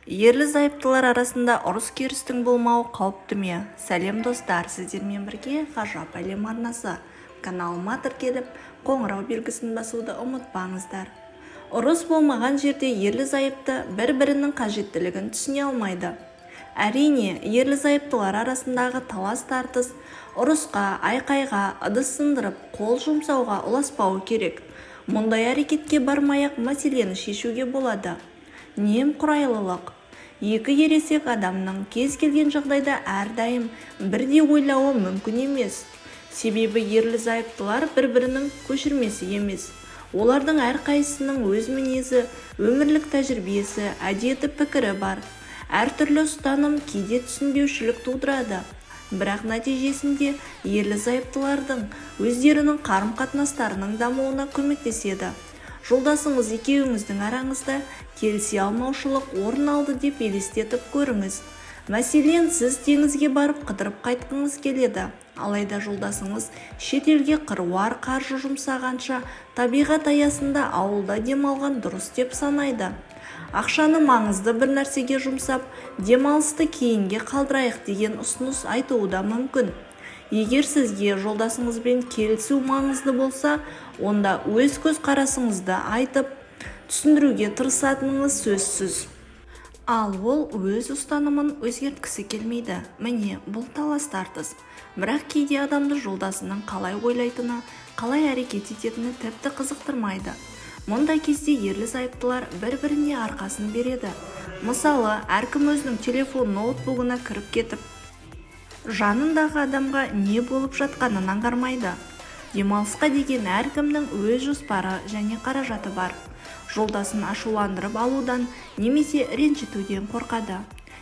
Ерлі-зайыптылар арасында ұрыс-керістің болмауы қауіпті ме? Сәлем достар, сіздермен бірге ғажап әлем арнасы. Каналыма тіркеліп, қоңырау белгісін басуды ұмытпаңыздар. Ұрыс болмаған жерде ерлі-зайыпты бір-бірінің қажеттілігін түсіне алмайды. Әрине, ерлі-зайыптылар арасындағы талас-тартыс ұрысқа, айқайға, ыдыс сындырып, қол жұмсауға ұласпауы керек. Мұндай әрекетке бармай-ақ мәселені шешуге болады. Немқұрайлылық. Екі ересек адамның кез келген жағдайда әрдайым бірдей ойлауы мүмкін емес. Себебі ерлі-зайыптылар бір-бірінің көшірмесі емес. Олардың әрқайсысының өз мінезі, өмірлік тәжірибесі, әдеті, пікірі бар. Әртүрлі ұстаным кейде түсінбеушілік тудырады. Бірақ нәтижесінде ерлі-зайыптылардың өздерінің қарым-қатынастарының дамуына көмектеседі. Жолдасыңыз екеуіңіздің араңызда келісе алмаушылық орын алды деп елестетіп көріңіз. Мәселен, сіз теңізге барып қыдырып қайтқыңыз келеді. Алайда жолдасыңыз шетелге қыруар қаржы жұмсағанша табиғат аясында ауылда демалған дұрыс деп санайды. Ақшаны маңызды бір нәрсеге жұмсап, демалысты кейінге қалдырайық деген ұсыныс айтуы да мүмкін. Егер сізге жолдасыңызбен келісу маңызды болса, онда өз көзқарасыңызды айтып, түсіндіруге тырысатыныңыз сөзсіз. Ал ол өз ұстанымын өзгерткісі келмейді. Міне, бұл талас-тартыс. Бірақ кейде адамды жолдасының қалай ойлайтыны, қалай әрекет ететіні тіпті қызықтырмайды. Мұндай кезде ерлі-зайыптылар бір-біріне арқасын береді. Мысалы, әркім өзінің телефон ноутбугына кіріп кетіп, жанындағы адамға не болып жатқанын аңғармайды. Демалысқа деген әркімнің өз жоспары және қаражаты бар. Жолдасын ашуландырып алудан немесе ренжітуден қорқады.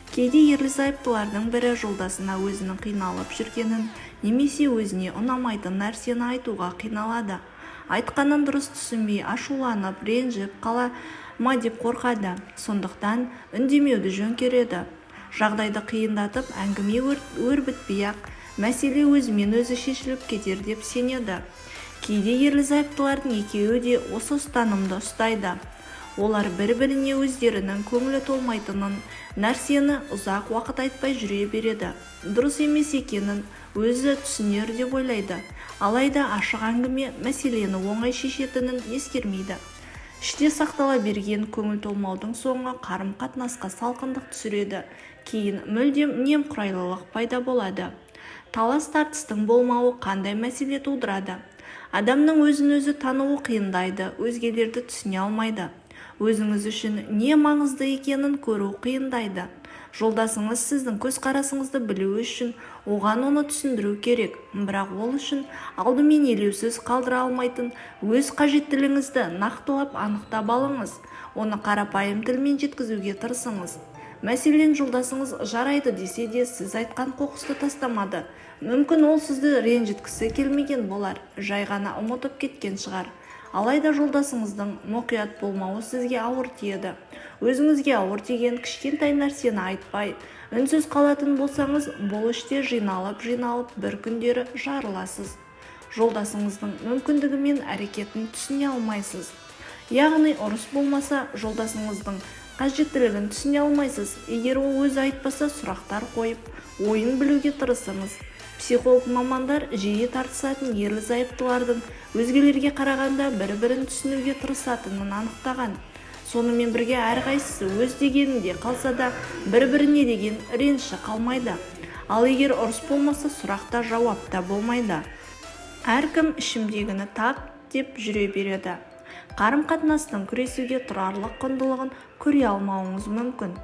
Кейде ерлі-зайыптылардың бірі жолдасына өзінің қиналып жүргенін немесе өзіне ұнамайтын нәрсені айтуға қиналады. Айтқанын дұрыс түсінбей ашуланып, ренжіп қала ма деп қорқады. Сондықтан үндемеуді жөн көреді. Жағдайды қиындатып, әңгіме өрбітпей-ақ мәселе өзімен өзі шешіліп кетер деп сенеді. Кейде ерлі-зайыптылардың екеуі де осы ұстанымды ұстайды. Олар бір-біріне өздерінің көңілі толмайтынын, нәрсені ұзақ уақыт айтпай жүре береді. Дұрыс емес екенін өзі түсінер деп ойлайды. Алайда ашық әңгіме мәселені оңай шешетінін ескермейді. Іште сақтала берген көңіл толмаудың соңы қарым-қатынасқа салқындық түсіреді. Кейін мүлдем немқұрайлылық пайда болады. Талас-тартыстың болмауы қандай мәселе тудырады? Адамның өзін-өзі тануы қиындайды, өзгелерді түсіне алмайды. Өзіңіз үшін не маңызды екенін көру қиындайды. Жолдасыңыз сіздің көзқарасыңызды білу үшін оған оны түсіндіру керек. Бірақ ол үшін алдымен елеусіз қалдыра алмайтын өз қажеттілігіңізді нақтылап анықтап алыңыз. Оны қарапайым тілмен жеткізуге тырысыңыз. Мәселен, жолдасыңыз жарайды десе де сіз айтқан қоқысты тастамады. Мүмкін ол сізді ренжіткісі келмеген болар, жай ғана ұмытып кеткен шығар. Алайда жолдасыңыздың мұқият болмауы сізге ауыр тиеді. Өзіңізге ауыр тиген кішкентай нәрсені айтпай, үнсіз қалатын болсаңыз, бұл іште жиналып бір күндері жарыласыз. Жолдасыңыздың мүмкіндігі мен әрекетін түсіне алмайсыз. Яғни ұрыс болмаса, жолдасыңыздың қажеттілігін түсіне алмайсыз. Егер ол өзі айтпаса, сұрақтар қойып, ойын білуге тырысыңыз. Психолог мамандар жиі тартысатын ерлі-зайыптылардың өзгелерге қарағанда бір-бірін түсінуге тырысатынын анықтаған. Сонымен бірге әрқайсысы өз дегенінде қалса да бір-біріне деген реніші қалмайды. Ал егер ұрыс болмаса, сұрақта жауапта болмайды. Әркім ішімдегіні тап деп жүре береді. Қарым-қатынастың күресуге тұрарлық құндылығын көре алмауыңыз мүмкін.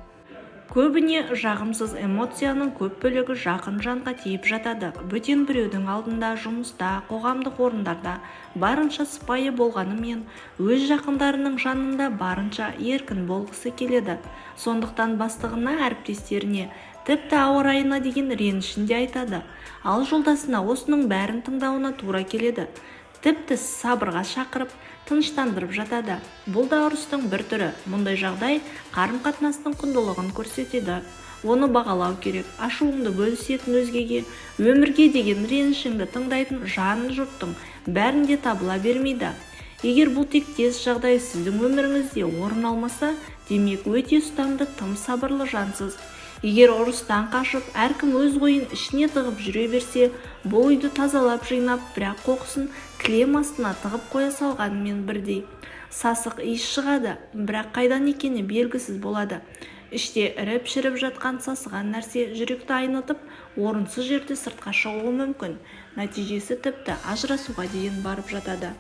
Көбіне жағымсыз эмоцияның көп бөлігі жақын жанға тиіп жатады. Бөтен біреудің алдында, жұмыста, қоғамдық орындарда барынша сыпайы болғанымен, өз жақындарының жанында барынша еркін болғысы келеді. Сондықтан бастығына, әріптестеріне, тіпті ауа райына деген ренішін де айтады. Ал жолдасына осының бәрін тыңдауына тура келеді. Тіпті сабырға шақырып, тыныштандырып жатады. Бұл да ұрыстың бір түрі. Мұндай жағдай қарым-қатынастың құндылығын көрсетеді. Оны бағалау керек. Ашуыңды бөлісетін өзгеге, өмірге деген ренішіңді тыңдайтын жан жұрттың бәрінде табыла бермейді. Егер бұл тектес жағдай сіздің өміріңізде орын алмаса, демек өте ұстамды, тым сабырлы жансыз. Егер ұрыстан қашып, әркім өз ойын ішіне тығып жүре берсе, бұл үйді тазалап жинап, бірақ қоқысын кілем астына тығып қоя салғанымен бірдей. Сасық иіс шығады, бірақ қайдан екені белгісіз болады. Іште іріп-шіріп жатқан сасыған нәрсе жүректі айнытып, орынсыз жерде сыртқа шығуы мүмкін. Нәтижесі тіпті ажырасуға дейін барып жатады.